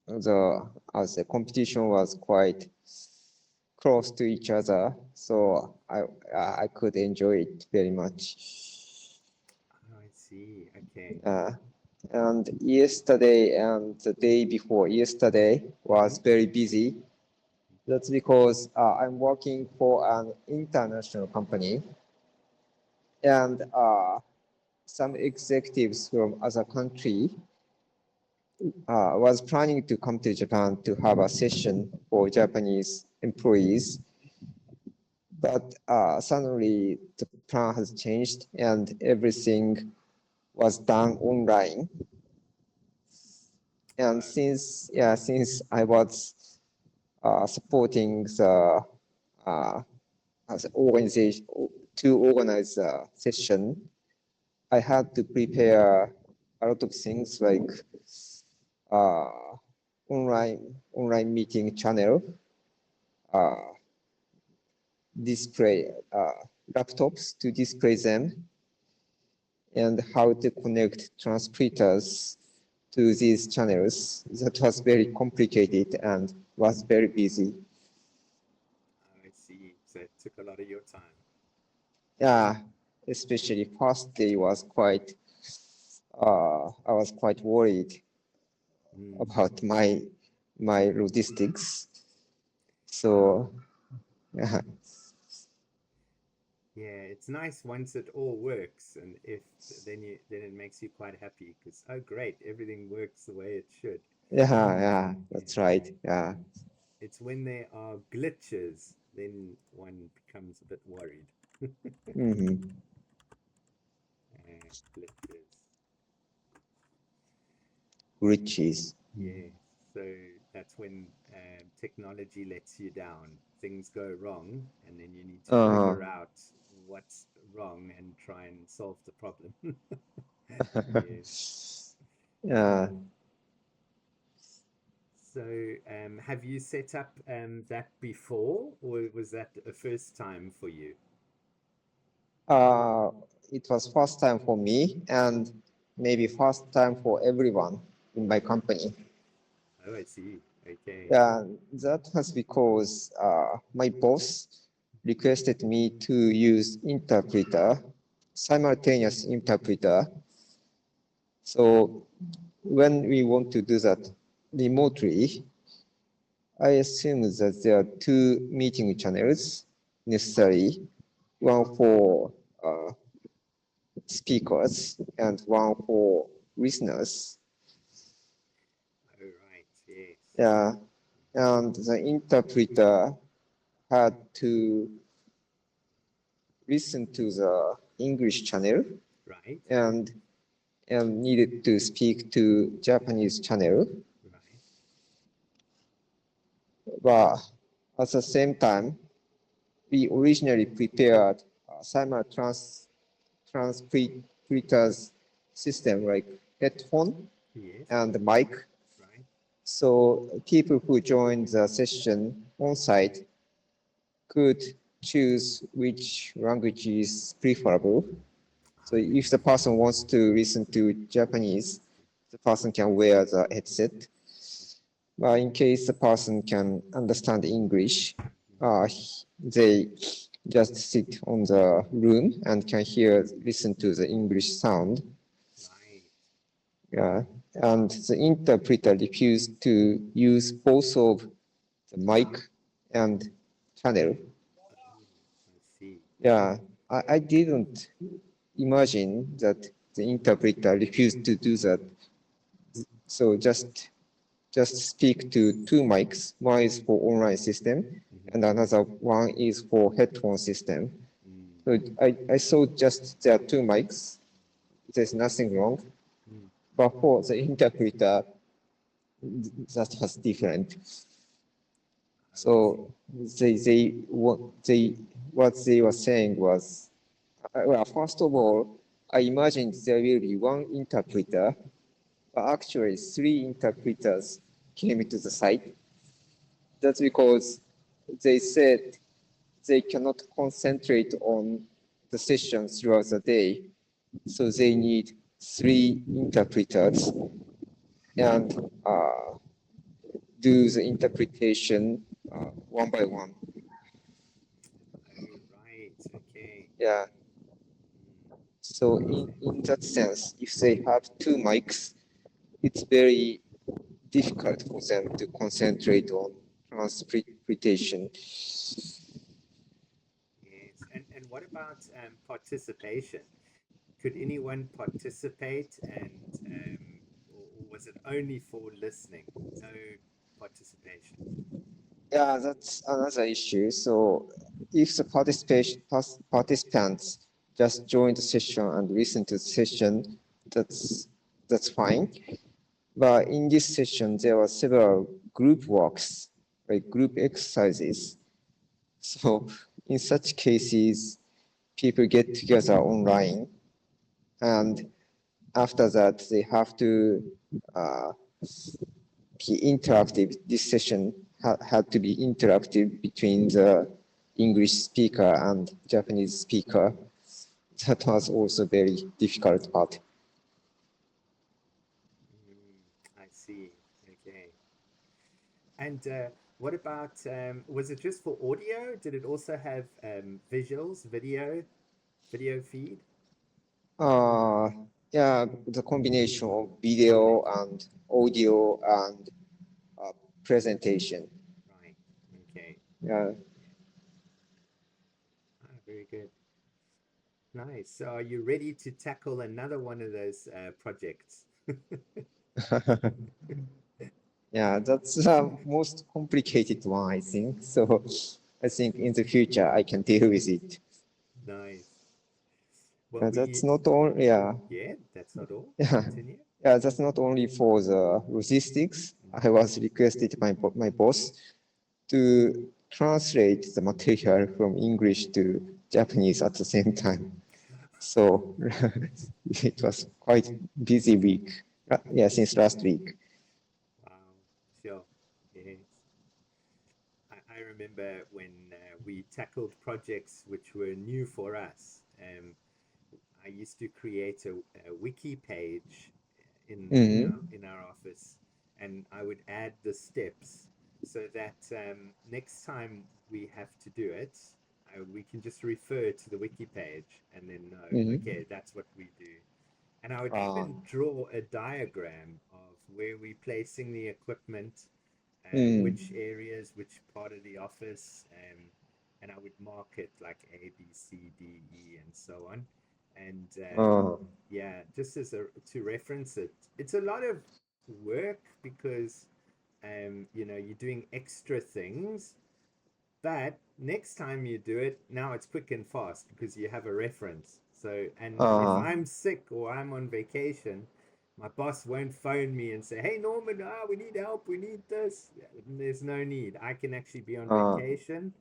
as the competition was quite close to each other, so I could enjoy it very much. Oh, I see. Okay. And yesterday and the day before yesterday was very busy. That's because I'm working for an international company, and some executives from other country was planning to come to Japan to have a session for Japanese employees. But suddenly the plan has changed and everything was done online. And since I was supporting the as organization to organize a session, I had to prepare a lot of things like uh, online meeting channel, uh, display laptops to display them, and how to connect transcriptors to these channels. That was very complicated and was very busy. Oh, I see. So it took a lot of your time. Yeah, especially first day was quite, I was quite worried Mm. about my logistics. So yeah, Yeah, it's nice once it all works, and if then it makes you quite happy because oh great, everything works the way it should. yeah, Yeah. that's right. Yeah. It's when there are glitches, then one becomes a bit worried. Mm-hmm. Glitches. Riches. Yeah. So that's when technology lets you down. Things go wrong, and then you need to Uh, figure out what's wrong and try and solve the problem. Yes. yeah. So, have you set up that before, or was that a first time for you? Uh, it was first time for me and maybe first time for everyone in my company. Oh, I see. Okay. Yeah, that was because my boss requested me to use interpreter, simultaneous interpreter. So when we want to do that remotely, I assume that there are two meeting channels necessary, one for speakers and one for listeners. Oh, right. Yes. Yeah, and the interpreter had to listen to the English channel Right. and needed to speak to Japanese channel. Right. But at the same time, we originally prepared a transcriptors system like headphone Yes. and mic. Right. So people who joined the session on site could choose which language is preferable. So if the person wants to listen to Japanese, the person can wear the headset. But in case the person can understand English, they just sit on the room and can listen to the English sound. Right. Yeah. And the interpreter refused to use both of the mic and channel. Oh, I see. Yeah, I didn't imagine that the interpreter refused to do that. So just speak to two mics. One is for online system Mm-hmm. and another one is for headphone system. Mm. So I saw just there are two mics. There's nothing wrong. Mm. But for the interpreter, that was different. Oh, I see. So what they were saying was, well, first of all, I imagined there will be one interpreter, but actually three interpreters came to the site. That's because they said they cannot concentrate on the sessions throughout the day, so they need three interpreters. And do the interpretation one by one. Oh, right. Okay. Yeah. Mm, So makes in sense. that sense, if they have two mics, it's very difficult for them to concentrate on transportation. Yes. And what about participation? Could anyone participate, and or was it only for listening? No participation. Yeah, that's another issue. So if the participants just join the session and listen to the session, that's fine. But in this session, there were several group works, like group exercises. So in such cases, people get together online, and after that, they have to uh, be interactive. This session had to be interactive between the English speaker and Japanese speaker. That was also very difficult part. I see. Okay. And what about, was it just for audio? Did it also have visuals, video feed? Uh, yeah, the combination of video and audio and uh, presentation. Right. Okay. Yeah. Ah, very good. Nice. So are you ready to tackle another one of those projects? Yeah, that's the most complicated one, I think. So I think in the future I can deal with it. Nice. Well, That's not all, yeah, yeah, that's not all. yeah, Continue. yeah, that's not only for the logistics. I was requested by my boss to translate the material from English to Japanese at the same time. So it was quite busy week. Yeah, since last week. Wow. Sure. Yes. I remember when we tackled projects which were new for us. I used to create a wiki page Mm-hmm. in our office, and I would add the steps so that next time we have to do it, we can just refer to the wiki page and then know, Mm-hmm. okay, that's what we do. And I would Uh, even draw a diagram of where we're placing the equipment, which mm, areas, which part of the office, and I would mark it like A, B, C, D, E, and so on. And uh, yeah, just as to reference it, it's a lot of work because you're doing extra things, but next time you do it, now it's quick and fast because you have a reference. So, and if uh, I'm sick or I'm on vacation, my boss won't phone me and say, "Hey Norman, we need help, we need this." There's no need. I can actually be on uh, vacation,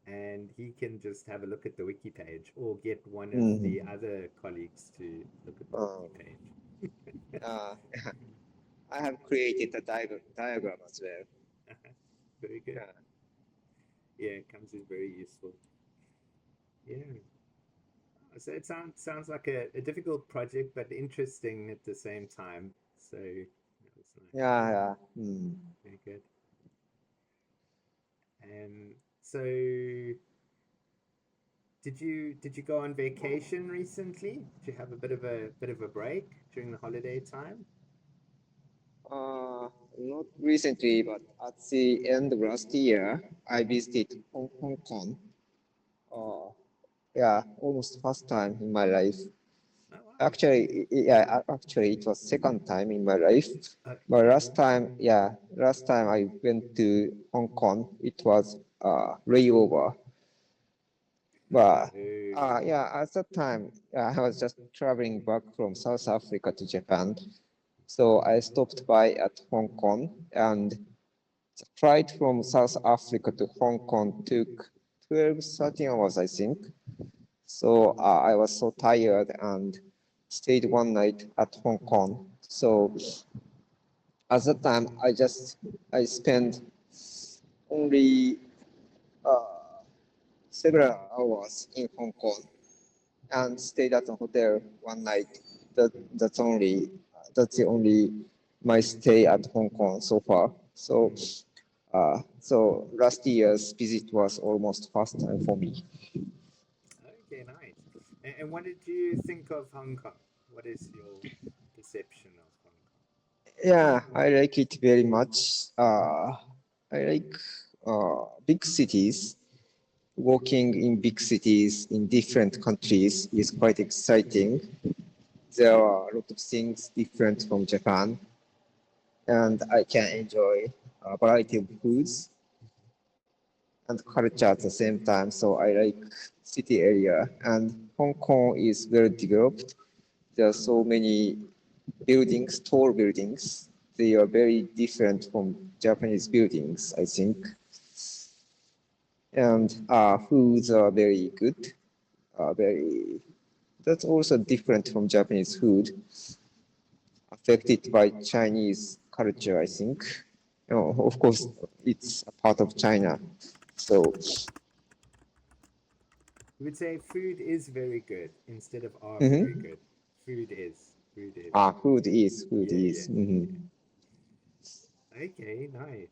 and he can just have a look at the wiki page or get one of the mm, other colleagues to look at the uh, wiki page. uh, I have created a diagram as well. Very good. Yeah, Yeah, it comes in very useful. Yeah. So it sounds like a difficult project, but interesting at the same time. So that was nice. yeah, yeah. Mm. Very good. So did you go on vacation recently? Did you have a bit of a break during the holiday time? Not recently, but at the end of last year, I visited Hong Kong. Uh, yeah, almost first time in my life. Oh wow. Actually, yeah, actually, it was second time in my life. But last time I went to Hong Kong, it was layover. But Oh, yeah, at that time, I was just traveling back from South Africa to Japan. So I stopped by at Hong Kong, and the flight from South Africa to Hong Kong took 12, 13 hours, I think. So I was so tired and stayed one night at Hong Kong. So at that time, I spent only several hours in Hong Kong and stayed at a hotel one night. That's the only my stay at Hong Kong so far. So So last year's visit was almost first time for me. Okay, nice. And what did you think of Hong Kong? What is your perception of Hong Kong? Yeah, I like it very much. I like big cities. Working in big cities in different countries is quite exciting. There are a lot of things different from Japan, and I can enjoy a variety of foods and culture at the same time. So I like city area, and Hong Kong is well developed. There are so many buildings, tall buildings. They are very different from Japanese buildings, I think. And foods are very good. Very That's also different from Japanese food, affected by Chinese culture, I think. Of course, it's a part of China. So, You would say food is very good instead of are very mhm. good. Food is. Food is. Food Yeah, is. yeah, yeah. Okay, nice.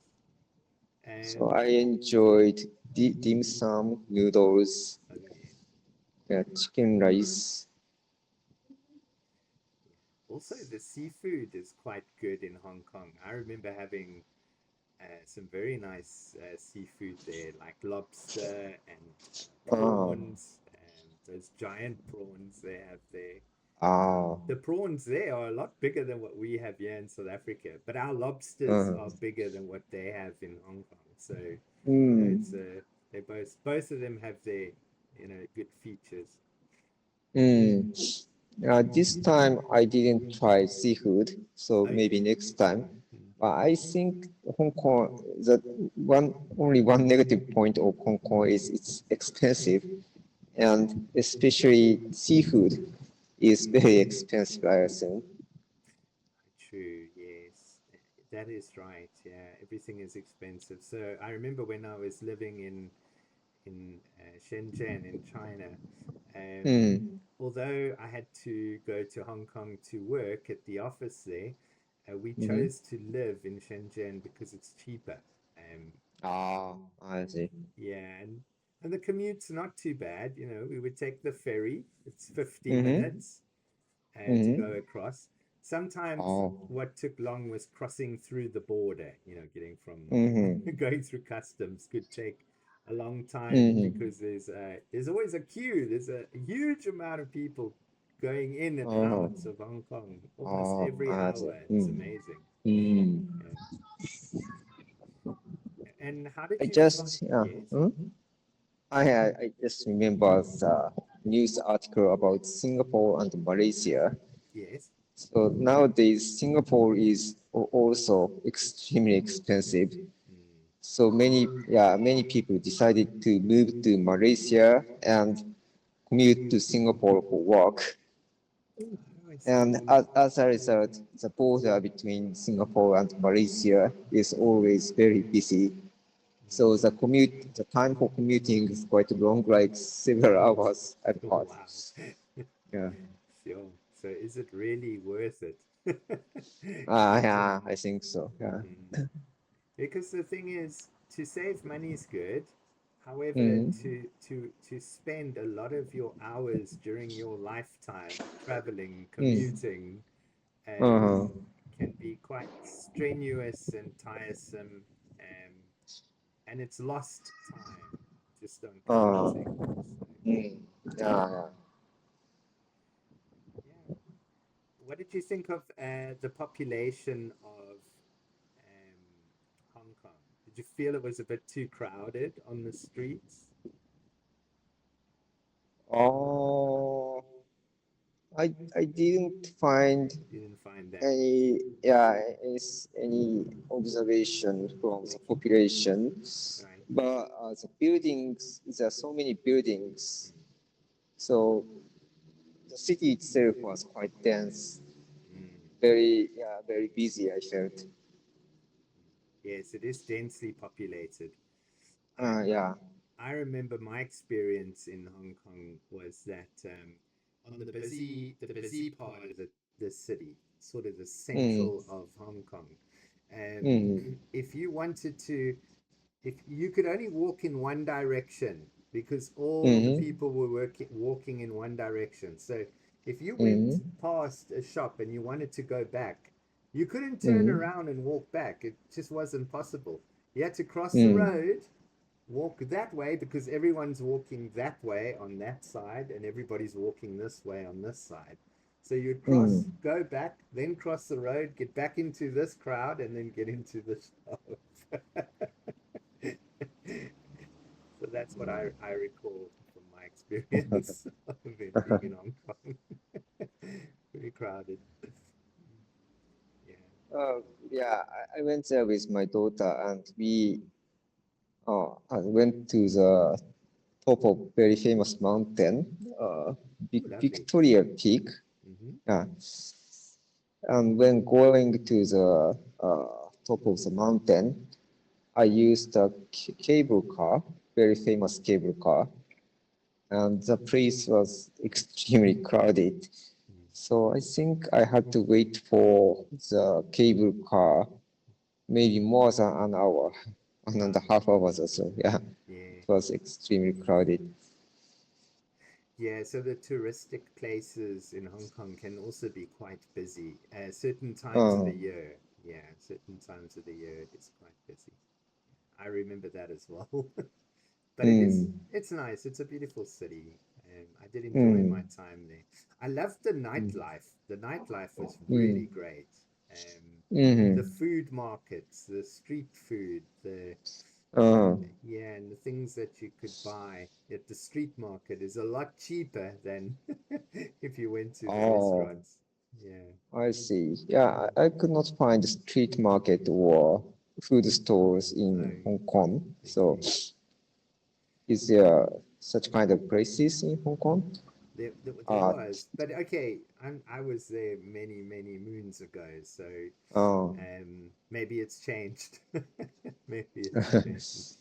So And I enjoyed dim sum, noodles, oh yeah. chicken rice. Also, the seafood is quite good in Hong Kong. I remember having some very nice seafood there, like lobster and Ah, prawns, and those giant prawns they have there. ah, The prawns there are a lot bigger than what we have here in South Africa, but our lobsters uh, are bigger than what they have in Hong Kong. So, it's mm, they both of them have their good features. mm. This time I didn't try seafood, so maybe Okay. next time. Mm. But I think Hong Kong, the only one negative point of Hong Kong is it's expensive, and especially seafood is very expensive, I assume. True, yes. That is right. Yeah, everything is expensive. So I remember when I was living in Shenzhen in China, Mm, although I had to go to Hong Kong to work at the office there, we mm-hmm. chose to live in Shenzhen because it's cheaper. Um, I see. yeah, and the commute's not too bad. We would take the ferry. It's 50 Mm-hmm. minutes to go Mm-hmm. across. Sometimes Oh, what took long was crossing through the border, getting from mm-hmm. going through customs could take a long time Mm-hmm. because there's always a queue. There's a huge amount of people going in and out Oh, of Hong Kong almost every I see. hour. It's amazing. Mm. Yeah. And how did I you find? just, Yes, I just remember the news article about Singapore and Malaysia. yes. So nowadays, Singapore is also extremely expensive. Mm. So many people decided to move to Malaysia and commute to Singapore for work. Oh, I see. And as a result, the border between Singapore and Malaysia is always very busy. So Mm. the time for commuting is quite long, like several hours, I've Oh, heard. wow. Yeah. Sure. So is it really worth it? Yeah, I think so. Yeah. Mm. Because the thing is, to save money is good. However, Mm. to spend a lot of your hours during your lifetime traveling, Mm. commuting, um, Uh-huh. can be quite strenuous and tiresome, um, and it's lost time just on Uh, commuting. So, mm. Yeah. yeah. What did you think of the population of Hong Kong? Did you feel it was a bit too crowded on the streets? Oh, I didn't find You didn't find that? any any observation from the Okay, population, right. but the buildings, there are so many buildings, so the city itself was quite dense, Mm. very busy, I felt. Yes, it is densely populated. I Yeah. I remember my experience in Hong Kong was that on the busy part of the city, sort of the Mm. central of Hong Kong, If you wanted to, if you could only walk in one direction because all the people were walking in one direction. So if you went past a shop and you wanted to go back, you couldn't turn around and walk back. It just wasn't possible. You had to cross the road, walk that way because everyone's walking that way on that side and everybody's walking this way on this side. So you'd cross, go back, then cross the road, get back into this crowd, and then get into the shop. So that's what I recall from my experience of it being in Hong Kong. Pretty crowded. Yeah. Yeah, I went there with my daughter, and we I went to the top of very famous mountain, Ooh, lovely. Victoria Peak. Mm-hmm. Yeah. And when going to the top of the mountain, I used a cable car, very famous cable car, and the place was extremely crowded. So I think I had to wait for the cable car maybe more than an hour, 1.5 hours or so. Yeah, Yeah. it was extremely crowded. Yeah, so the touristic places in Hong Kong can also be quite busy. Certain times of Uh, the year, yeah, certain times of the year it is quite busy. I remember that as well. But mm, it's nice. It's a beautiful city. I did enjoy my mm, time there. I loved the mm, nightlife. The nightlife was really mm, great. The mm, food markets, the street food, uh, yeah, and the things that you could buy at the street market is a lot cheaper than if you went to the oh, restaurants. Yeah. I see. Yeah, I could not find street market or food stores in Oh, Hong Kong. So okay. is there such kind of places in Hong Kong? There Uh, was, but okay, I was there many, many moons ago, so uh, maybe it's changed. Maybe it's changed.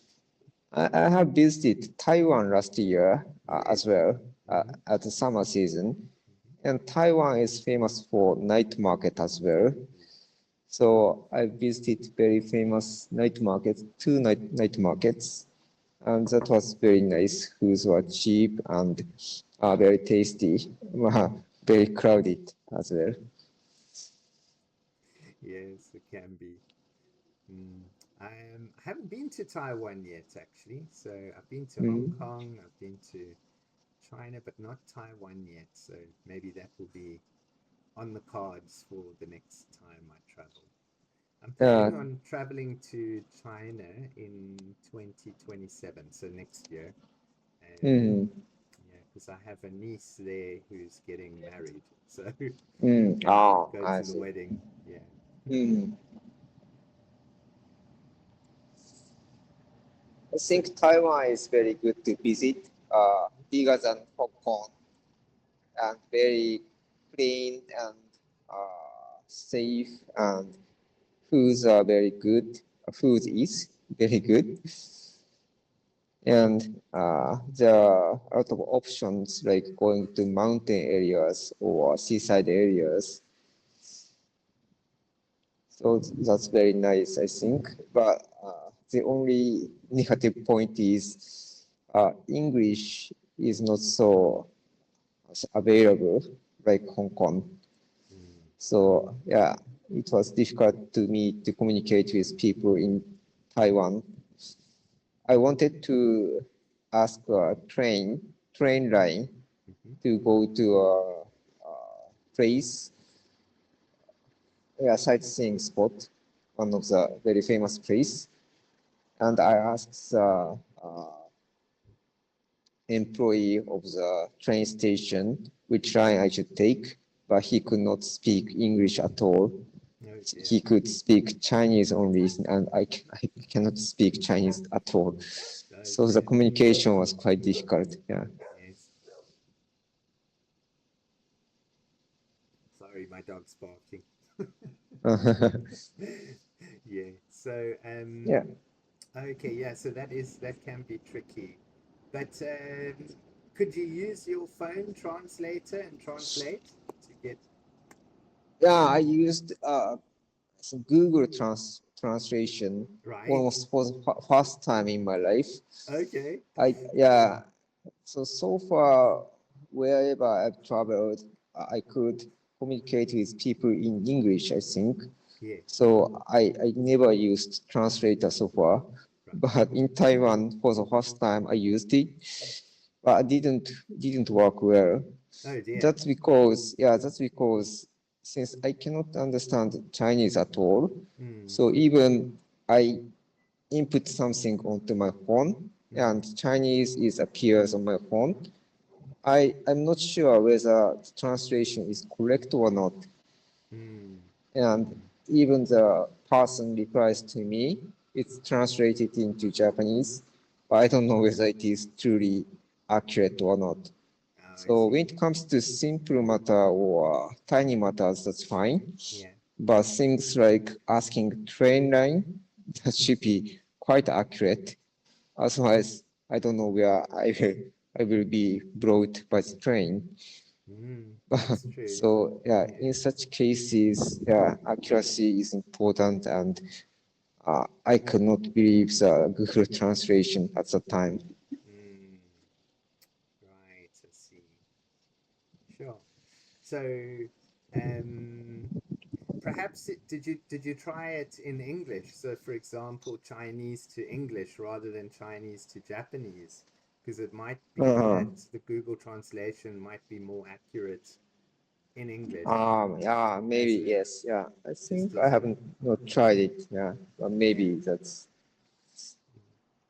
I have visited Taiwan last year Yes. as well Mm-hmm. at the summer season, Mm-hmm. and Taiwan is famous for night market as well. So I visited very famous night markets, two night markets, and that was very nice. Foods were cheap and very tasty, very crowded as well. Yes, it can be. Mm. I haven't been to Taiwan yet, actually. So I've been to Hong Mm. Kong, I've been to China, but not Taiwan yet. So maybe that will be on the cards for the next time I travel. I'm Uh, planning on traveling to China in 2027, so next year. mm, Yeah, because I have a niece there who's getting married. So oh, go I to the see. wedding. Yeah. Mm. I So, think Taiwan is very good to visit, bigger than Hong Kong, and very clean and safe, and foods are very good. Food is very good, and there are a lot of options like going to mountain areas or seaside areas. So that's very nice, I think. But the only negative point is English is not so available like Hong Kong. mm, So yeah, it was difficult to me to communicate with people in Taiwan. I wanted to ask a train line mhm. to go to a place, a sightseeing spot, one of the very famous place. And I asked the employee of the train station which line I should take, but he could not speak English at all. Oh dear. He could speak Chinese only, and I cannot speak Chinese at all. Oh So the dear. communication was quite difficult. Yeah. Yes. Sorry, my dog's barking. Yeah. So, Yeah. okay, yeah. So that can be tricky. But could you use your phone translator and translate to get? Yeah, I used Google translation Right. almost for the first time in my life. Okay. Yeah. So far, wherever I've traveled, I could communicate with people in English, I think. Yeah. So I never used translator so far. Right. But in Taiwan, for the first time, I used it, but it didn't work well. Oh dear. That's because since I cannot understand Chinese at all, Mm. so even I input something onto my phone and Chinese is appears on my phone, I'm not sure whether the translation is correct or not. Mm. And even the person replies to me, it's translated into Japanese, but I don't know whether it is truly accurate or not. Oh, I So when see. it comes to simple matter or tiny matters, that's fine. Yeah. But things like asking train line, that should be quite accurate. Otherwise, I don't know where I will be brought by the train. That's true. So yeah, Yeah. in such cases, yeah, accuracy is important, and I could not believe the Google translation at the time. Mm. Right. I see. Sure. So, um, perhaps did you try it in English? So, for example, Chinese to English rather than Chinese to Japanese, because it might be Uh, that the Google translation might be more accurate in English yeah, as maybe a yes, yeah. I just think I as a haven't not tried it, yeah, but yeah. maybe that's.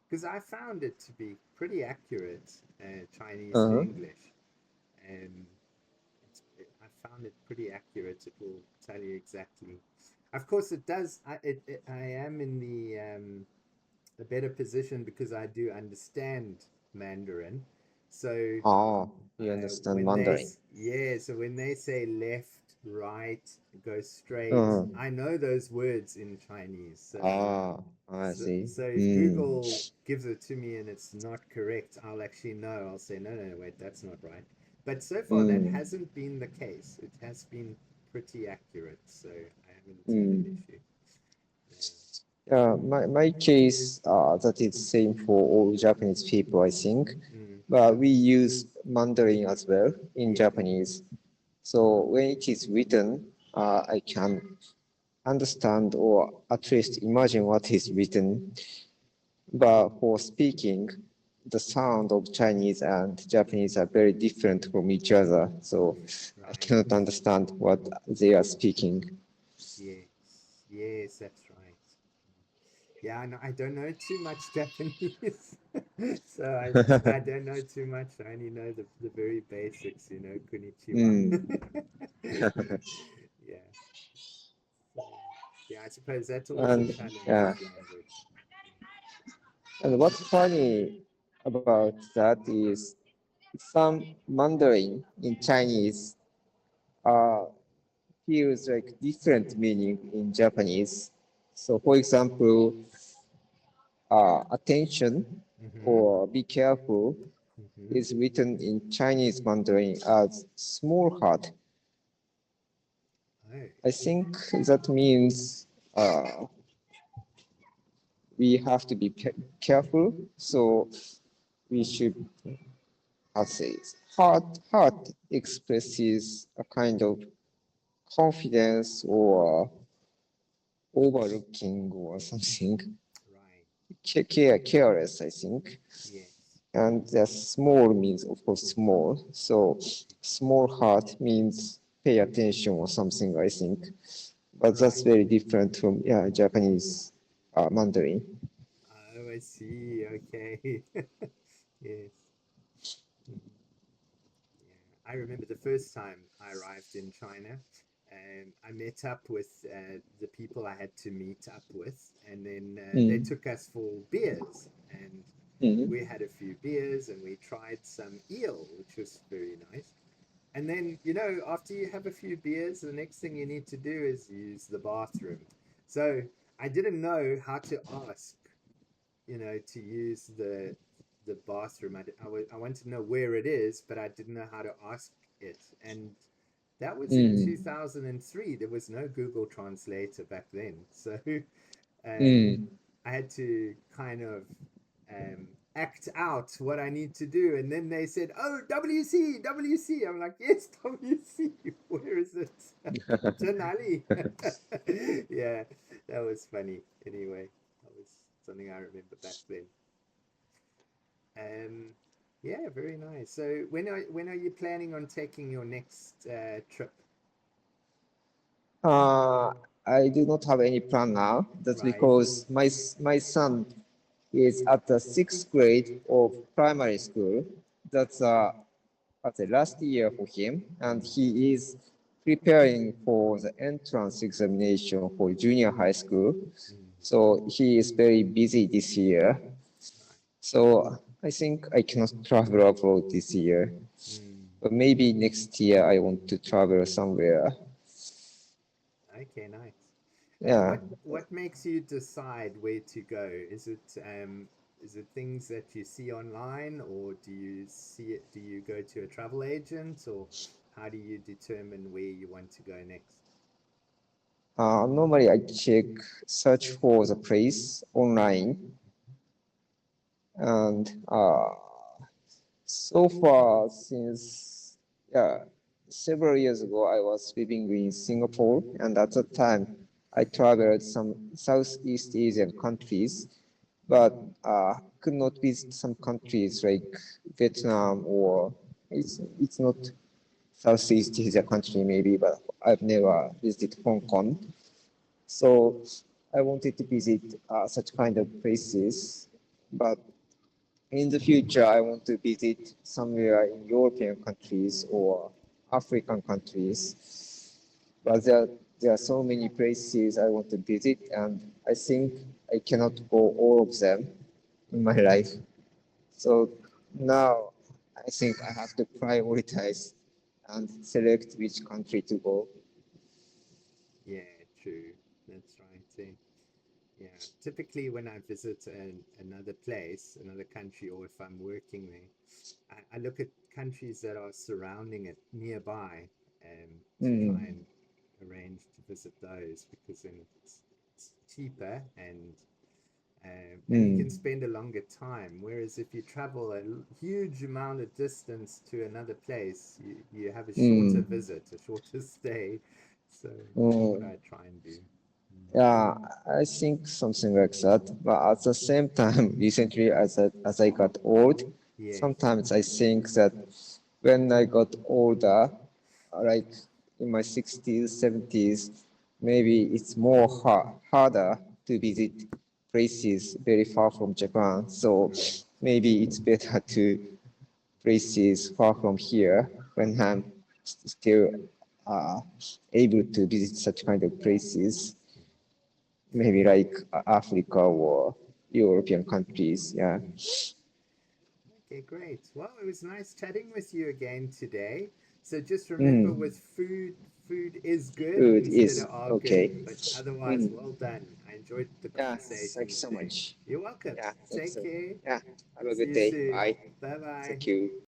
Because I found it to be pretty accurate, Chinese to Uh-huh. English, and I found it pretty accurate. It will tell you exactly. Of course, it does. I am in the better position because I do understand Mandarin. So Oh, you understand when they Mandarin. yeah, so when they say left, right, go straight, Uh-huh. I know those words in Chinese. Ah, I see. So if Hmm. Google gives it to me and it's not correct, I'll actually know. I'll say, no, no, no, wait, that's not right. But so far, that Hmm. hasn't been the case. It has been pretty accurate, so I haven't had an Hmm. issue. My case, that is same for all Japanese people, I think. Mm, But we use Mandarin as well in yeah, Japanese. So when it is written, I can understand or at least imagine what is written. But for speaking, the sound of Chinese and Japanese are very different from each other. So I right. cannot understand what they are speaking. Yes, yes, that's right. Yeah, no, I don't know too much Japanese, so I don't know too much. I only know the very basics, konnichiwa. Mm. Yeah. So, yeah, I suppose that's always a And challenge yeah, with language. and what's funny about that is some Mandarin in Chinese uh, feels like different meaning in Japanese. So, for example, attention Mm-hmm. or be careful Mm-hmm. is written in Chinese Mandarin as small heart. Oh, I think that means we have to be careful. So we should, how to say it? Heart expresses a kind of confidence or overlooking or something. right. Careless, I think. Yes. And the small means, of course, small. So small heart means pay attention or something, I think. But that's Right. very different from, yeah, Japanese Mandarin. Oh, I see. Okay. Yes. Mhm. Yeah. I remember the first time I arrived in China. I met up with the people I had to meet up with, and then they Mm. took us for beers. And we Mm. had a few beers and we tried some eel, which was very nice. And then, after you have a few beers, the next thing you need to do is use the bathroom. So I didn't know how to ask, to use the bathroom. I wanted to know where it is, but I didn't know how to ask it. And That was in Mm. 2003. There was no Google Translator back then. So um, Mm. I had to kind of act out what I need to do. And then they said, "Oh, WC, WC." I'm like, "Yes, WC. Where is it?" Janali. Yeah, that was funny. Anyway, that was something I remember back then. Um, yeah, very nice. So when are you planning on taking your next trip? Uh, I do not have any plan now. That's Right. because my son is at the sixth grade of primary school. That's at the last year for him, and he is preparing for the entrance examination for junior high school. Mm, So he is very busy this year. right. So I think I cannot travel abroad this year. Mm, But maybe next year I want to travel somewhere. okay, nice. And Yeah. what makes you decide where to go? Is it things that you see online, or do you see it? Do you go to a travel agent, or how do you determine where you want to go next? Normally I search for the place online, and so far since yeah several years ago I was living in Singapore, and at that time I traveled some Southeast Asian countries, but could not visit some countries like Vietnam, or it's not Southeast Asia country maybe, but I've never visited Hong Kong. So I wanted to visit such kind of places, but in the future I want to visit somewhere in European countries or African countries. But there are so many places I want to visit, and I think I cannot go all of them in my life. So now I think I have to prioritize and select which country to go. Yeah, true. That's right. Yeah, typically when I visit another place, another country, or if I'm working there, I look at countries that are surrounding it nearby, to try Mm, and arrange to visit those, because then it's cheaper, and you can mm, spend a longer time. Whereas if you travel a huge amount of distance to another place, you have a shorter mm, visit, a shorter stay. So that's what mm. I try and do. Mm. Yeah, I think something like that. But at the same time, recently, as I got old, Yes. sometimes I think that when I got older, like in my 60s, 70s, maybe it's more harder to visit places very far from Japan. So Right. maybe it's better to places far from here when I'm still uh, able to visit such kind of places, maybe like Africa or European countries. Yeah. Okay, great. Well, it was nice chatting with you again today. So just remember, Mm. with food, food is good Food instead is of are good, okay. but otherwise, Mm. well done. I enjoyed the Yeah. Thank conversation you so today. much. You're welcome. Yeah. Thank you Take so. care. Yeah. Have a See good you day. soon. Bye. Bye bye. Thank you.